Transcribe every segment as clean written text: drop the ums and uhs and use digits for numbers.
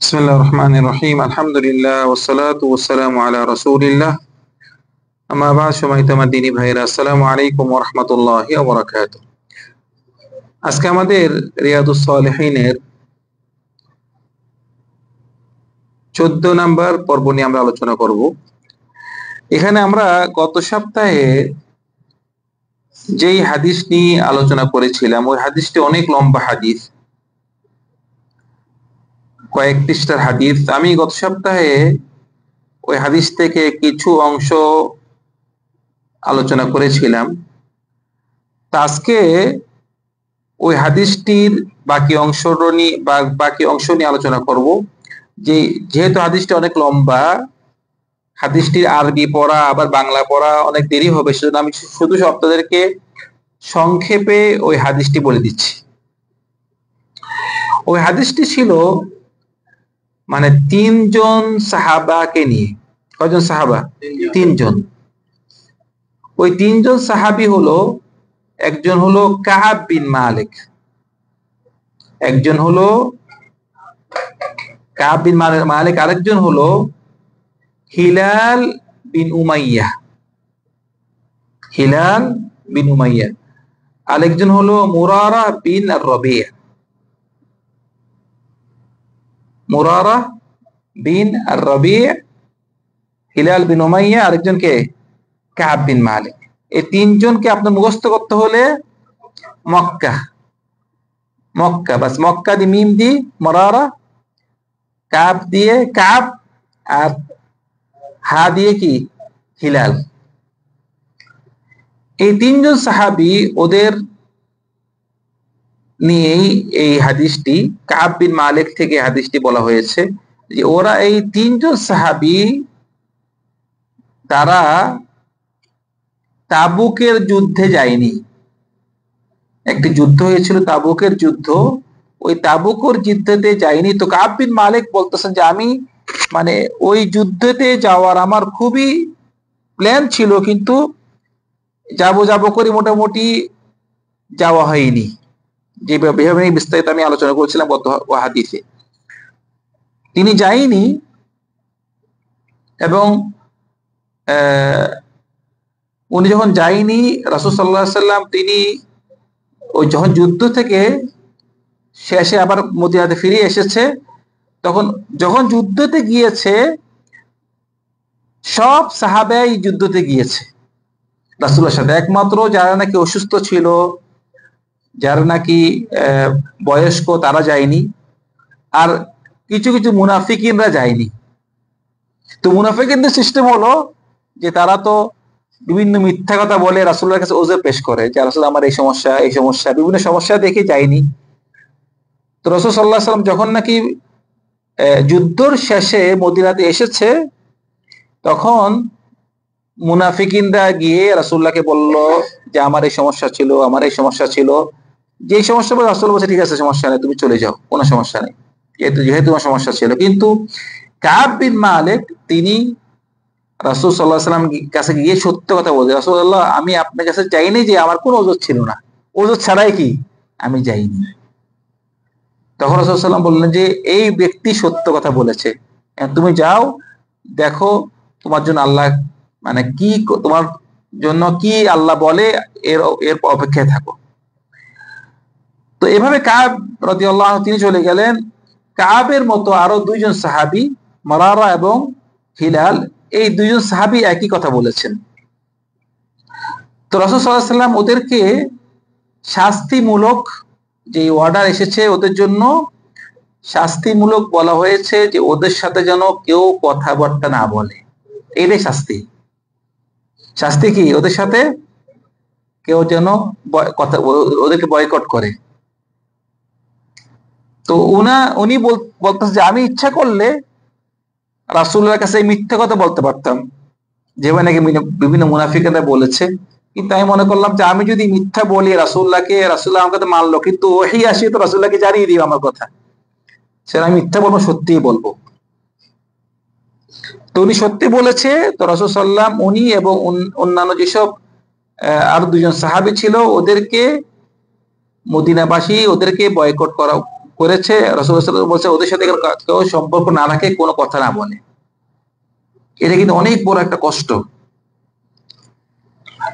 বিসমিল্লাহির রহমানির রহিম। আলহামদুলিল্লাহ ওয়াসসালাতু ওয়াসসালামু আলা রাসূলিল্লাহ। আম্মা বা'দ। সম্মানিত আমার দ্বীনী ভাইরা, আসসালামু আলাইকুম ওয়া রাহমাতুল্লাহি ওয়া বারাকাতুহু। আজকে আমাদের রিয়াদুস সালিহিনের 14 নাম্বার পর্ব নিয়ে আমরা আলোচনা করব। এখানে আমরা গত সপ্তাহে যেই হাদিস নিয়ে আলোচনা করেছিলাম, ওই হাদিসটি অনেক লম্বা হাদিস, কয়েক পৃষ্ঠার হাদিস। আমি গত সপ্তাহে ওই হাদিস থেকে কিছু অংশ আলোচনা করেছিলাম। আজকে ওই হাদিসটির বাকি অংশ নিয়ে আলোচনা করব। যেহেতু হাদিসটি অনেক লম্বা, হাদিসটির আরবি পড়া আবার বাংলা পড়া অনেক দেরি হবে, সেজন্য আমি শুধু আপনাদেরকে সংক্ষেপে ওই হাদিসটি বলে দিচ্ছি। ওই হাদিসটি ছিল তিনজন সাহাবাকে নিয়ে। কয়জন সাহাবা? তিনজন। ওই তিনজন সাহাবী হলো, একজন হলো কাব বিন মালিক, একজন হলো কাব বিন মালিক, আরেকজন হলো হিলাল বিন উমাইয়া, হিলাল বিন উমাইয়া, আরেকজন হলো মুরারা বিন আর-রবি', মুরারা বিন আর-রবি', হিলাল বিন উমাইয়া, আরেকজন কে? কাব বিন মালিক। এই তিনজনকে আপনার মুখস্থ করতে হলে মক্কা, মক্কা বাস, মক্কা দি মিম দি মুরারা, কাব দিয়ে কাব, আর হা দিয়ে কি? হিলাল। এই তিনজন সাহাবী, ওদের নিয়েই এই হাদিসটি, কাব বিন মালিক থেকে হাদিসটি বলা হয়েছে যে ওরা, এই তিনজন সাহাবী, তারা তাবুকের যুদ্ধে যায়নি। একটি যুদ্ধ হয়েছিল, তাবুকের যুদ্ধ, ওই তাবুকের যুদ্ধতে যায়নি। তো কাব বিন মালিক বলতেছেন যে আমি ওই যুদ্ধতে যাওয়ার আমার খুবই প্ল্যান ছিল, কিন্তু যাব করে মোটামুটি যাওয়া হয়নি। যেভাবে বিস্তারিত আমি আলোচনা করেছিলাম গত হাদিসে, তিনি যায়নি। এবং উনি যখন যায়নি, রাসূল সাল্লাল্লাহু আলাইহি ওয়াসাল্লাম তিনি ওই যখন যুদ্ধ থেকে শেষে আবার মদিনাতে ফিরে এসেছে, তখন যখন যুদ্ধতে গিয়েছে, সব সাহাবাই যুদ্ধতে গিয়েছে রাসূলের সাথে। একমাত্র যারা নাকি অসুস্থ ছিল, যারা নাকি বয়স্ক, তারা যায়নি। আর কিছু কিছু মুনাফিকিনরা যায়নি। তো মুনাফিকিনদের সিস্টেম হলো যে তারা তো বিভিন্ন মিথ্যা কথা বলে রাসূলের কাছে ওযর পেশ করে যে রাসূল আমার এই সমস্যা, এই সমস্যা, বিভিন্ন সমস্যা দেখে যায়নি। তো রাসূল সাল্লাল্লাহু আলাইহি ওয়াসাল্লাম যখন নাকি যুদ্ধর শেষে মদিনাতে এসেছে, তখন মুনাফিকিনরা গিয়ে রাসূলুল্লাহকে বলল যে আমার এই সমস্যা ছিল, আমার এই সমস্যা ছিল। যে সমস্যা বলে রাসূল বলছে ঠিক আছে, সমস্যা নেই, তুমি চলে যাও, কোনো সমস্যা নেই, যেহেতু তোমার সমস্যা ছিল। কিন্তু কাব বিন মালিক তিনি রাসূল সাল্লাল্লাহু আলাইহি ওয়াসাল্লাম কাছে গিয়ে সত্য কথা বলছে, রাসূলুল্লাহ আমি আপনার কাছে যাইনি যে আমার কোনো ওযর ছিল না, ওযর ছাড়াই কি আমি যাইনি। তখন রাসূল সাল্লাল্লাহু আলাইহি ওয়াসাল্লাম বললেন যে এই ব্যক্তি সত্য কথা বলেছে, তুমি যাও, দেখো তোমার জন্য আল্লাহ কি, তোমার জন্য কি আল্লাহ বলে, এর অপেক্ষায় থাকো। তো এভাবে কাব রাদিয়াল্লাহু আনহু তিনি চলে গেলেন। কাবের মতো আরো দুইজন সাহাবী, মারারা এবং হিলাল, এই দুইজন সাহাবী একই কথা বলেছেন। তো রাসূল সাল্লাল্লাহু আলাইহি ওয়াসাল্লাম ওদেরকে শাস্তিমূলক যে অর্ডার এসেছে, ওদের জন্য শাস্তিমূলক বলা হয়েছে যে ওদের সাথে যেন কেউ কথাবার্তা না বলে। এটাই শাস্তি। শাস্তি কি? ওদের সাথে কেউ যেন ওদেরকে বয়কট করে। তো উনি বলতেছে যে আমি ইচ্ছা করলে রাসূলের কাছে মিথ্যা কথা বলতে পারতাম, যেভাবে নাকি বিভিন্ন মুনাফিকরা বলেছে। কিন্তু আমি মনে করলাম যে আমি যদি মিথ্যা বলি রাসূলুল্লাহকে, রাসূলুল্লাহ আমার কথা মানলো, কিন্তু ওহী আসি তো রাসূলুল্লাহকে জানিয়ে দিই আমার কথা, সেটা আমি মিথ্যা বলবো, সত্যিই বলবো। তো উনি সত্যি বলেছে। তো রাসূল সাল্লাল্লাহু আলাইহি ওয়াসাল্লাম উনি এবং অন্যান্য যেসব আরো দুজন সাহাবী ছিল, ওদেরকে মদিনাবাসী ওদেরকে বয়কট করেছে, রাসূলুল্লাহ সাল্লাল্লাহু আলাইহি ওয়াসাল্লাম বলছে ওদের সাথে কেউ সম্পর্ক না রাখে, কোনো কথা না বলে। এটা কিন্তু অনেক বড় একটা কষ্ট।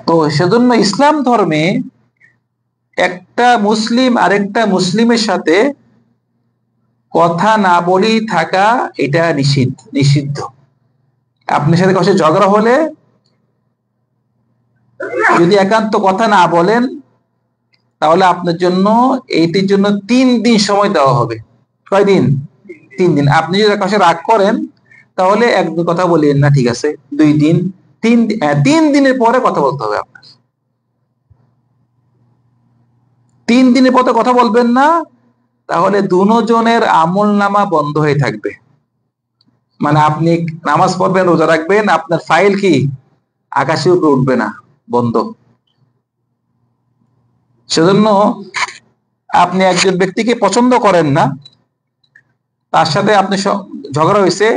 তো সেজন্য ইসলাম ধর্মে একটা মুসলিম আরেকটা মুসলিমের সাথে কথা না বলেই থাকা, এটা নিষিদ্ধ। আপনার সাথে কারোর সাথে ঝগড়া হলে যদি একান্ত কথা না বলেন, তাহলে আপনার জন্য এইটির জন্য 3 দিন সময় দেওয়া হবে। কয়দিন? 3 দিন। আপনি যদি কাছে রাগ করেন, তাহলে এক দুই কথা বলিয়েন না, ঠিক আছে, 2 দিন, 3 দিনের পরে কথা বলতে হবে আপনার। 3 দিনের পরে কথা বলবেন না, তাহলে দুজনের আমল নামা বন্ধ হয়ে থাকবে। মানে আপনি নামাজ পড়বেন, রোজা রাখবেন, আপনার ফাইল কি আকাশে উপরে উঠবে না, বন্ধ। সেজন্য আপনি একজন ব্যক্তিকে পছন্দ করেন না, তার সাথে আপনি ঝগড়া হয়েছে,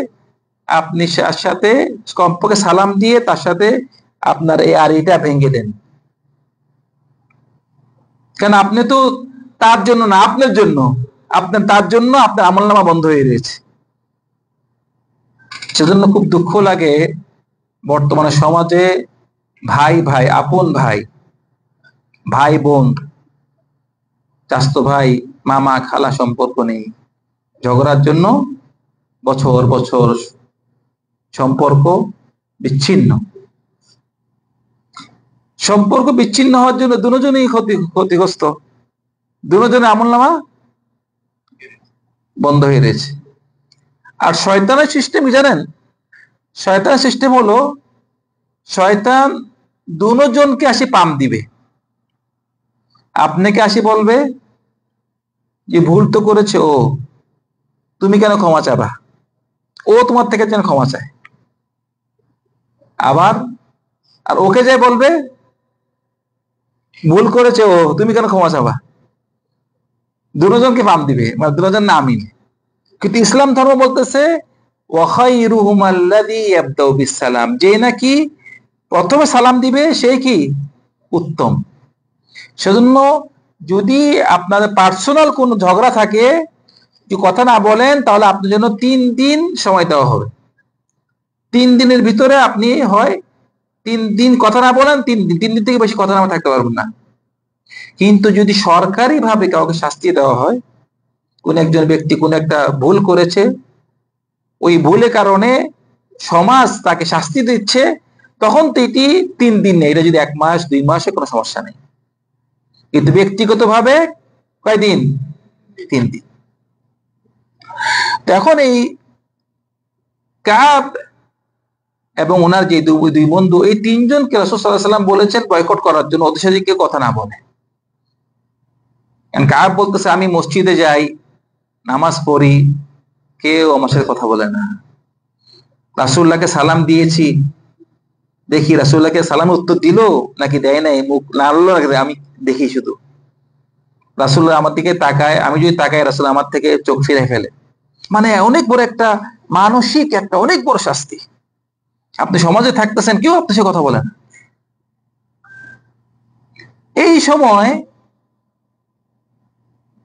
আপনি তার সাথে কমপক্ষে সালাম দিয়ে তার সাথে আপনার এই আড়িটা ভেঙে দেন। কেন? আপনি তো তার জন্য না, আপনার জন্য, তার জন্য আপনার আমলনামা বন্ধ হয়ে রয়েছে। সেজন্য খুব দুঃখ লাগে বর্তমানে সমাজে ভাই ভাই, আপন ভাই, ভাই বোন, চাচাতো ভাই, মামা খালা সম্পর্ক নেই, ঝগড়ার জন্য বছর বছর সম্পর্ক বিচ্ছিন্ন। সম্পর্ক বিচ্ছিন্ন হওয়ার জন্য দুজনেই ক্ষতিগ্রস্ত, দুজনের আমলনামা বন্ধ হয়ে রয়েছে। আর শয়তানের সিস্টেম কি জানেন? শয়তানের সিস্টেম হলো, শয়তান দুজনকে আসি পাম দিবে। আপনাকে আসি বলবে যে ভুল তো করেছে ও, তুমি কেন ক্ষমা চাবা, ও তোমার থেকে যেন ক্ষমা চায়। আবার আর ওকে যে বলবে ভুল করেছে ও, তুমি কেন ক্ষমা চাবা। দুজনকে পাম দিবে, মানে দুজন না আমিন। কিন্তু ইসলাম ধর্ম বলতেছে ওয়াখাইরুহুম আল্লাযী ইয়াবদাউ বিসসালাম, যে নাকি প্রথমে সালাম দিবে সেই কি উত্তম। সেজন্য যদি আপনাদের পার্সোনাল কোনো ঝগড়া থাকে, যদি কথা না বলেন, তাহলে আপনার জন্য 3 দিন সময় দেওয়া হবে। 3 দিনের ভিতরে আপনি হয় 3 দিন কথা না বলেন, 3 দিন, 3 দিন থেকে বেশি কথা না থাকতে পারবেন না। কিন্তু যদি সরকারি ভাবে কাউকে শাস্তি দেওয়া হয়, কোন একজন ব্যক্তি কোন একটা ভুল করেছে, ওই ভুলের কারণে সমাজ তাকে শাস্তি দিচ্ছে, তখন তো এটি 3 দিন নেই, এটা যদি 1 মাস 2 মাসে কোনো সমস্যা নেই। কিন্তু ব্যক্তিগতভাবে কয়দিন? 3 দিন। তো এখন এই কাব এবং ওনার যে দুই বন্ধু, এই 3জনকে রাসূল সাল্লাল্লাহু আলাইহি ওয়াসাল্লাম বলেছেন বয়কট করার জন্য, ওদের সাথে কেউ কথা না বলে। কাব বলতেছে আমি মসজিদে যাই, নামাজ পড়ি, কেউ আমার সাথে কথা বলে না। রাসূলুল্লাহকে সালাম দিয়েছি, দেখি রাসূলুল্লাহকে সালাম উত্তর দিল নাকি দেয় নাই, মুখ নাড়লো নাকি, আমি দেখি শুধু। রাসূলুল্লাহ আমার দিকে তাকায়, আমি যদি তাকাই রাসূল আমার থেকে চোখ ফিরে ফেলে। মানে অনেক বড় একটা মানসিক একটা অনেক বড় শাস্তি। আপনি সমাজে থাকতেছেন, কেউ আপনার সাথে কথা বলে না। এই সময়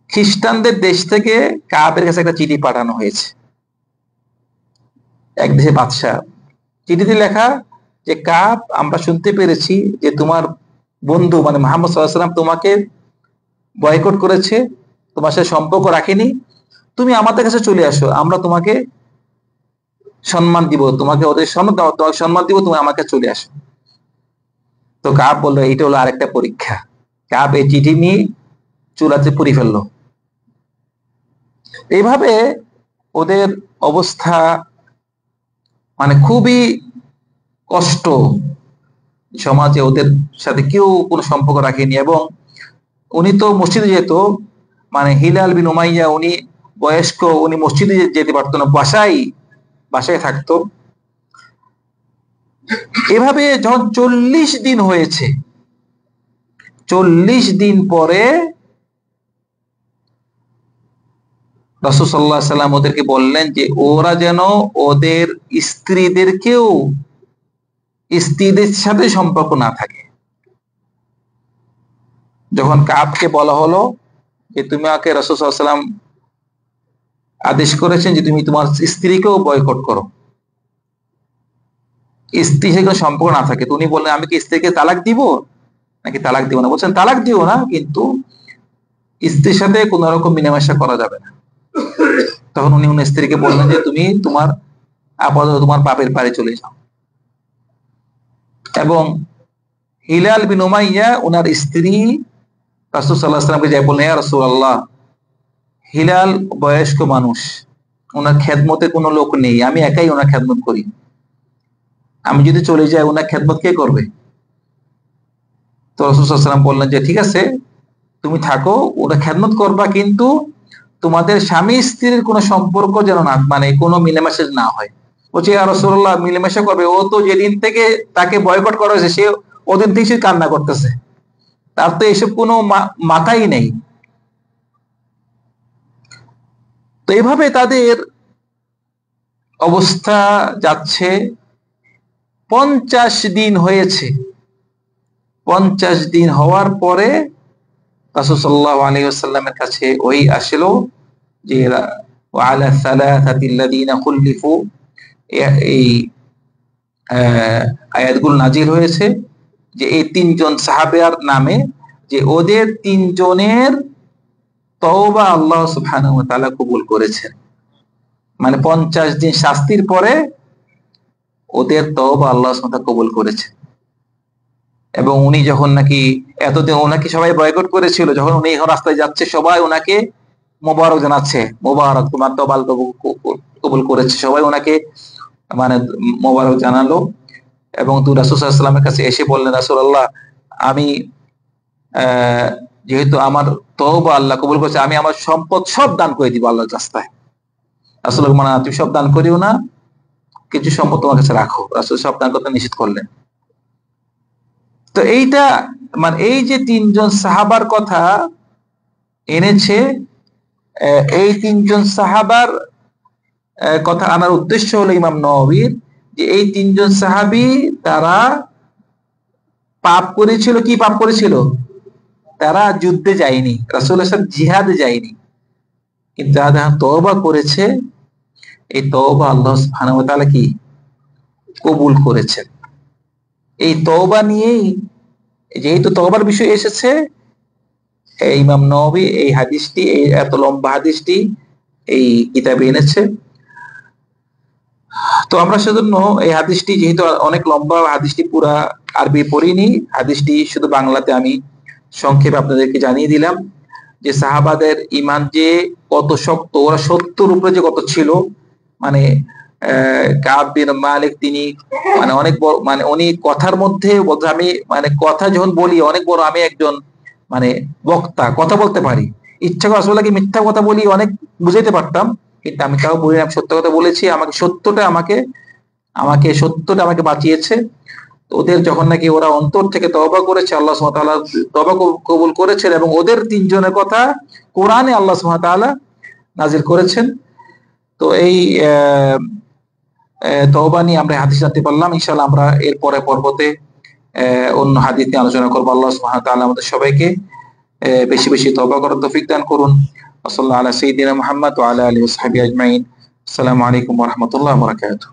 খ্রিস্টানদের দেশ থেকে কাবের কাছে একটা চিঠি পাঠানো হয়েছে। এক দেশে বাদশাহ, চিঠিতে লেখা যে কাব, আমরা শুনতে পেরেছি যে তোমার বন্ধু মানে মুহাম্মদ সাল্লাল্লাহু আলাইহি ওয়াসাল্লাম তোমাকে বয়কট করেছে, তোমার সাথে সম্পর্ক রাখেনি, তুমি আমাদের কাছে চলে আসো, আমরা তোমাকে সম্মান দিব, তোমাকে ওদের তোমাকে সম্মান দিব, তুমি আমাকে চলে আসো। তো কাব বললো এটা হলো আরেকটা পরীক্ষা। কাব এই চিঠি নিয়ে চুলাতে পুড়ি ফেললো। এইভাবে ওদের অবস্থা মানে খুবই কষ্ট, সমাজে ওদের সাথে কেউ কোনো সম্পর্ক রাখেনি। এবং উনি তো মসজিদে যেত, মানে হিলাল বিন উমাইয়া, উনি বয়স্ক, উনি মসজিদে যেতে পারতো না, বাসায় থাকতো। এভাবে যখন 40 দিন হয়েছে, 40 দিন পরে রাসূল সাল্লাল্লাহু আলাইহি ওয়াসাল্লাম ওদেরকে বললেন যে ওরা যেন ওদের স্ত্রীদের সাথে সম্পর্ক না থাকে। যখন কাবকে বলা হলো যে তুমি আমাকে রাসূল সাল্লাল্লাহু আলাইহি ওয়াসাল্লাম আদেশ করেছেন যে তুমি তোমার স্ত্রীকেও বয়কট করো, স্ত্রী সে কোনো সম্পর্ক না থাকে। তো উনি বললেন আমি কি স্ত্রীকে তালাক দিব নাকি তালাক দিব না? বলছেন তালাক দিও না, কিন্তু স্ত্রীর সাথে কোন রকম মিলামেশা করা যাবে না। তখন উনি উনি স্ত্রীকে বললেন যে তুমি তোমার আপাতত তোমার বাপের বাড়ি চলে যাও। এবং হিলাল বিন উমাইয়া ওনার স্ত্রী রাসূল সাল্লাল্লাহু আলাইহি ওয়াসাল্লামকে যাই বললেন, ইয়া রাসূলুল্লাহ, হিলাল বয়স্ক মানুষ, ওনার খেদমতে কোনো লোক নেই, আমি একাই ওনার খেদমত করি, আমি যদি চলে যাই ওনার খেদমত কে করবে? তো রাসূল সাল্লাল্লাহু আলাইহি ওয়াসাল্লাম বললেন যে ঠিক আছে, তুমি থাকো, ওরা খেদমত করবা, কিন্তু তোমাদের স্বামী স্ত্রীর কোনো সম্পর্ক যেন না, মানে কোনো মিলেমিশে না হয়। বলছে ইয়া রাসূলুল্লাহ, মিলেমিশে করবে? ও তো যেদিন থেকে তাকে বয়কট করা হয়েছে সে ওদিন থেকে সে কান্না করতেছে, তার তো এসব কোনো মাথাই নেই। তো এভাবে তাদের অবস্থা যাচ্ছে। 50 দিন হয়েছে। 50 দিন হওয়ার পরে রাসূল সাল্লাল্লাহু আলাইহি ওয়াসাল্লামের কাছে ওই আসলো যে ওয়ালা সালাসাতিল্লাযিনা খুল্লিফু, এই আয়াতগুলো নাজিল হয়েছে যে এই 3 জন সাহাবের নামে, যে ওদের 3 জনের তওবা আল্লাহ সুবহানাহু ওয়া তাআলা কবুল করেছেন। মানে 50 দিন শাস্তির পরে ওদের তওবা আল্লাহ সুবহানাহু ওয়া তাআলা কবুল করেছেন। এবং উনি যখন নাকি এতদিন ওনাকে সবাই বয়কট করেছিল, যখন উনি এখন রাস্তায় যাচ্ছে সবাই ওনাকে মোবারক জানাচ্ছে, মোবারক তোমার তওবা কবুল করেছে, সবাই ওনাকে মানে মোবারক জানালো। এবং রাসূল সাল্লাল্লাহু আলাইহি ওয়াসাল্লামের কাছে এসে বললেন, রাসূলুল্লাহ, আমি যেহেতু আমার তওবা আল্লাহ কবুল করেছে, আমি আমার সম্পদ সব দান করে দিব আল্লাহর রাস্তায়। রাসূল মানে তুমি সব দান করিও না, কিছু সম্পদ তোমার কাছে রাখো। রাসূল সব দান করতে নিষেধ করলেন। তো এইটা মানে এই যে 3 জন সাহাবার কথা এনেছে, এই 3 জন সাহাবার কথা আনার উদ্দেশ্য হলো ইমাম নওয়ীর, যে এই 3 জন সাহাবী তারা পাপ করেছিল। কি পাপ করেছিল? তারা যুদ্ধে যায়নি, রাসূলের সাথে জিহাদে যায়নি, কিন্তু যারা তওবা করেছে, এই তওবা আল্লাহ সুবহানাহু ওয়া তাআলা কি কবুল করেছেন। এই তওবা নিয়েই, যেহেতু তওবার বিষয় এসেছে, ইমাম নওয়ী এই হাদিসটি, এই এত লম্বা হাদিসটি এই কিতাবে এনেছে। তো আমরা সেজন্য এই হাদিসটি, যেহেতু অনেক লম্বা হাদিসটি পুরা আরবি পড়িনি, হাদিসটি শুধু বাংলাতে আমি সংক্ষেপে আপনাদেরকে জানিয়ে দিলাম যে সাহাবাদের ঈমান যে কত শক্ত, ওরা সত্যর উপরে যে কত ছিল। মানে কাব বিন মালিক তিনি মানে অনেক বড়, মানে উনি কথার মধ্যে বলতে, আমি মানে কথা যখন বলি অনেক বড়, আমি একজন মানে বক্তা, কথা বলতে পারি, ইচ্ছা করে আসলে কি মিথ্যা কথা বলি, অনেক বুঝাইতে পারতাম, কিন্তু আমি তাও বলি না, আমি সত্য কথা বলেছি, আমাকে সত্যটা আমাকে বাঁচিয়েছে। ওদের যখন নাকি ওরা অন্তর থেকে তওবা করেছে, আল্লাহ সুবহানাহু ওয়া তাআলা তওবা কবুল করেছেন, এবং ওদের 3 জনের কথা কোরআনে আল্লাহ সুবহানাহু ওয়া তাআলা নাজিল করেছেন। তো এই তওবা নিয়ে আমরা হাদিস জানতে পারলাম। ইনশাআল্লাহ আমরা এর পরে পর্বতে অন্য হাদিস নিয়ে আলোচনা করব। আল্লাহ সুবহানাহু ওয়া তাআলা আমাদের সবাইকে বেশি বেশি তওবা করার তৌফিক দান করুন। সাল্লাল্লাহু আলা সাইয়্যিদিনা মুহাম্মদ ওয়া আলা আলিহি ওয়া সাহবিহি আজমাইন। আসসালামু আলাইকুম ওয়া রাহমাতুল্লাহি ওয়া বারাকাতুহু।